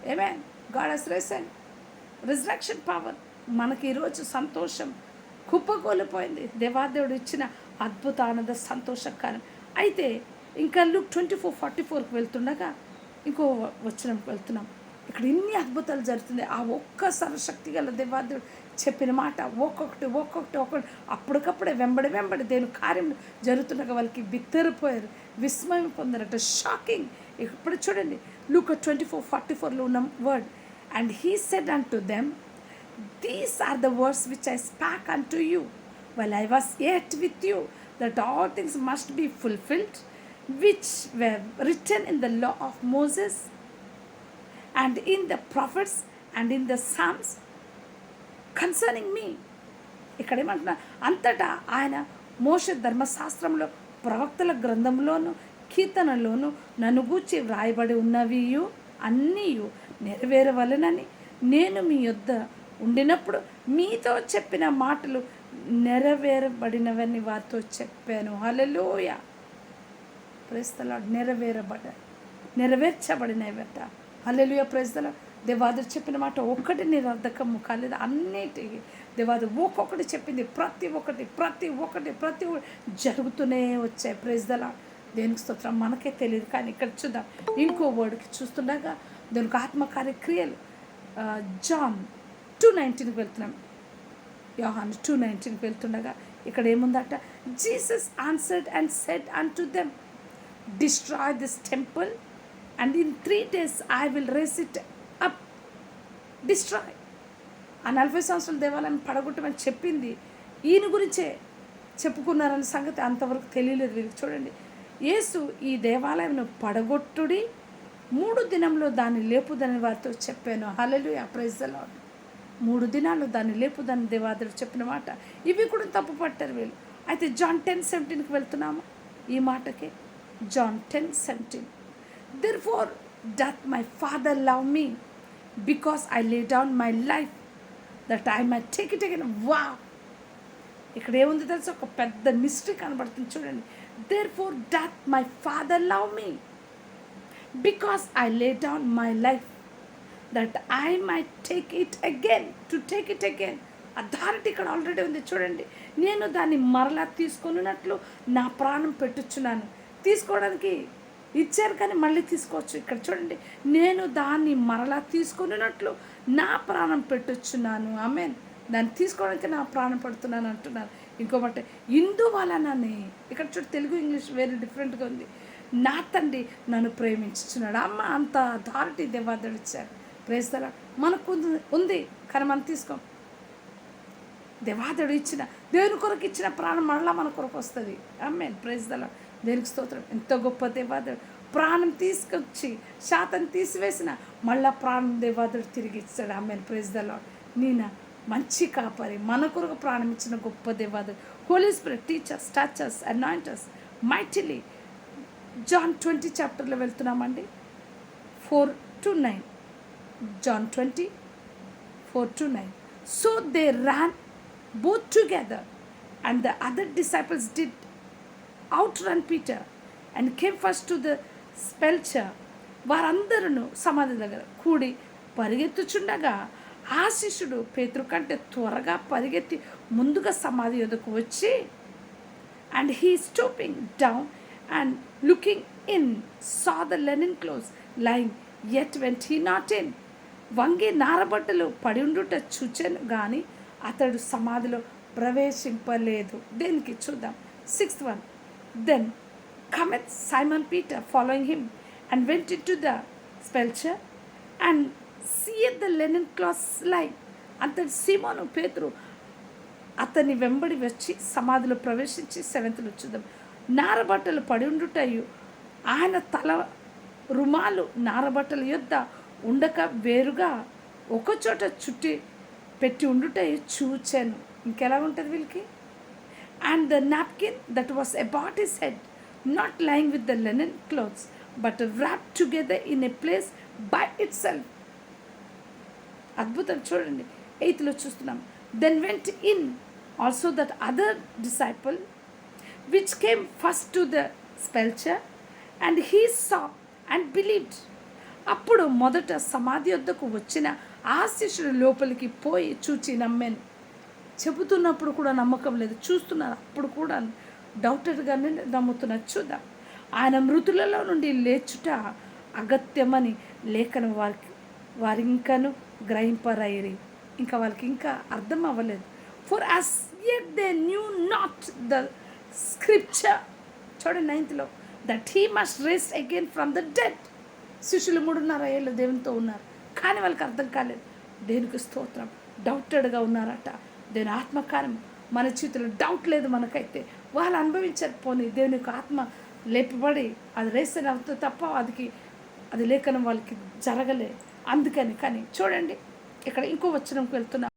Amen. God has risen. Resurrection power. మనకి ఈరోజు సంతోషం కుప్పకూలిపోయింది. దేవాదేవుడు ఇచ్చిన అద్భుతానంద సంతోషకాలం. అయితే ఇంకా లుక్ 24:44కి వెళ్తుండగా ఇంకో వచనంకి వెళ్తున్నాం. ఇక్కడ ఇన్ని అద్భుతాలు జరుగుతుంది. ఆ ఒక్క సర్వశక్తి గల దేవాదేవుడు చెప్పిన మాట ఒక్కొక్కటి అప్పటికప్పుడే వెంబడి దేని కార్యం జరుగుతుండగా వాళ్ళకి బిత్తరిపోయారు, విస్మయం పొందారట. షాకింగ్. ఇప్పుడు చూడండి లూకా 24:44లో ఉన్న word. And he said unto them, these are the words which I spake unto you while I was yet with you, that all things must be fulfilled which were written in the law of Moses and in the prophets and in the Psalms concerning me. ఇక్కడ ఏమంటున్నా, అంతటా ఆయన మోషే ధర్మశాస్త్రంలో ప్రవక్తల గ్రంథంలోను కీర్తనలోను నన్ను గూర్చి వ్రాయబడి ఉన్నవియు అన్నీయు నెరవేరవలెనని నేను మీ యొద్ద ఉండినప్పుడు మీతో చెప్పిన మాటలు నెరవేరబడినవని వారితో చెప్పాను. హల్లెలూయా. Praise the Lord. నెరవేర్చబడినవట. హల్లెలూయా. Praise the Lord. దేవాదుడు చెప్పిన మాట ఒక్కటి నిరర్ధకము కాలేదు. అన్నిటికీ దేవాదుడు ఒక్కొక్కటి చెప్పింది. ప్రతి ఒక్కటి జరుగుతూనే వచ్చాయి. Praise the lord. దేనికి స్తోత్రం. మనకే తెలియదు, కానీ ఇక్కడ చూద్దాం. ఇంకో వర్డ్కి చూస్తుండగా దానికి ఆత్మకార్య క్రియలు. జాన్ 2:19కి వెళ్తున్నాం. యోహాను 2:19కి వెళ్తుండగా ఇక్కడ ఏముందట, Jesus answered and said unto them, destroy this temple and in 3 days I will raise it up. Destroy. ఆ 40 సంవత్సరాల దేవాలయం పడగొట్టమని చెప్పింది ఈయన గురించే చెప్పుకున్నారన్న సంగతి అంతవరకు తెలియలేదు వీరికి. చూడండి, యేసు ఈ దేవాలయంను పడగొట్టుడి, 3 దినంలో దాన్ని లేపుదని వారితో చెప్పాను. హల్లెలూయా. Praise the lord. 3 దినాల్లో దాన్ని లేపుదని దేవాదుడు చెప్పిన మాట. ఇవి కూడా తప్పు పట్టారు వీళ్ళు. అయితే జాన్ 10:17కి వెళ్తున్నాము ఈ మాటకి. John 10:17. Therefore doth my Father love me, because I lay down my life that I might take it again. Wow. ఇక్కడ ఏముంది తెలుసు, ఒక పెద్ద మిస్టరీ కనబడుతుంది. చూడండి, therefore doth my Father love me, because I lay down my life that I might take it again. To take it again. Authority ఇక్కడ already ఉంది. చూడండి, నేను దాన్ని మరలా తీసుకున్నట్లు నా ప్రాణం పెట్టుచున్నాను. తీసుకోవడానికి ఇచ్చారు కానీ మళ్ళీ తీసుకోవచ్చు. ఇక్కడ చూడండి, నేను దాన్ని మరలా తీసుకున్నట్లు నా ప్రాణం పెట్టుచున్నాను. ఆమేన్. దాన్ని తీసుకోవడానికి నా ప్రాణం పెడుతున్నాను అంటున్నాను. ఇంకోటి, ఇందువలనని. ఇక్కడ చూడు, తెలుగు ఇంగ్లీష్ వేరే డిఫరెంట్గా ఉంది. నా తండ్రి నన్ను ప్రేమించుచున్నాడు. అమ్మ, అంత అథారిటీ దేవాదుడు ఇచ్చారు. Praise the lord. మనకు ఉంది కానీ మనం తీసుకోం. దేవాదుడు ఇచ్చిన, దేవుని కొరకు ఇచ్చిన ప్రాణం మళ్ళీ మన కొరకు వస్తుంది. ఆమేన్. Praise the lord. దేనికి స్తోత్రం. ఎంతో గొప్ప దేవాదుడు. ప్రాణం తీసుకొచ్చి శాతం తీసివేసిన మళ్ళా ప్రాణం దేవాదుడు తిరిగి ఇస్తాడు. ఆమేన్. Praise the Lord. నీనా మంచి కాపరి, మన కొరకు ప్రాణం ఇచ్చిన గొప్ప దేవాదుడు. Holy Spirit teachers, touchers, anointers mightily. John 20 చాప్టర్లో వెళ్తున్నామండి. 4-9. John 20:4-9. So they ran both together, and the other disciples did outrun Peter and came first to the sepulchre. వారందరూ సమాధి దగ్గర కూడి పరిగెత్తుచుండగా ఆ శిష్యుడు పేతురు కంటే త్వరగా పరిగెత్తి ముందుగా సమాధి యొద్దకు వచ్చి, and he stooping down and looking in saw the linen clothes lying, yet went he not in. వంగి నారబట్టలు పడి ఉండుట చూచెను గాని అతడు సమాధిలో ప్రవేశింపలేదు. దేనికి చూద్దాం. 6th one. Then cometh Simon Peter following him and went into the sepulchre and seeth the linen cloths lying. అంతటి సీమోను పేతురు అతన్ని వెంబడి వచ్చి సమాధిలో ప్రవేశించి 7th చూద్దాం. నారబట్టలు పడి ఉండుటయు ఆయన తల రుమాలు నారబట్టల యొద్ద ఉండక వేరుగా ఒకచోట చుట్టి పెట్టి ఉండుటయు చూచాను. ఇంకెలా ఉంటుంది వీళ్ళకి. And the napkin that was about his head not lying with the linen clothes but wrapped together in a place by itself. అద్భుతం. చూడండి, 8th చూస్తున్నాం. Then went in also that other disciple which came first to the sepulchre, and he saw and believed. అప్పుడు మొదట సమాధి వద్దకు వచ్చిన ఆ శిష్యుడు లోపలికి పోయి చూచి నమ్మాను. చెబుతున్నప్పుడు కూడా నమ్మకం లేదు, చూస్తున్నారు అప్పుడు కూడా డౌటర్గానే నమ్ముతున్నారు. చూద్దాం. ఆయన మృతులలో నుండి లేచుట అగత్యమని లేఖనం వారింకను గ్రహింపరైరి. ఇంకా వాళ్ళకి ఇంకా అర్థం అవ్వలేదు. For us yet they knew not the scripture. చూడండి 9th that he must raise again from the dead. శిష్యులు 3.5 ఏళ్ళు దేవునితో ఉన్నారు, కానీ వాళ్ళకి అర్థం కాలేదు. దేవునికి స్తోత్రం. డౌటెడ్గా ఉన్నారట. దేవుని ఆత్మకార్యం మన చేతిలో డౌట్ లేదు మనకైతే. వాళ్ళు అనుభవించారు. పోనీ దేవుని యొక్క ఆత్మ లేపబడి అది రేసని అవుతుంది తప్ప అది లేఖనం వాళ్ళకి జరగలే. అందుకని కానీ చూడండి ఇక్కడ ఇంకో వచనంకి వెళ్తున్నా.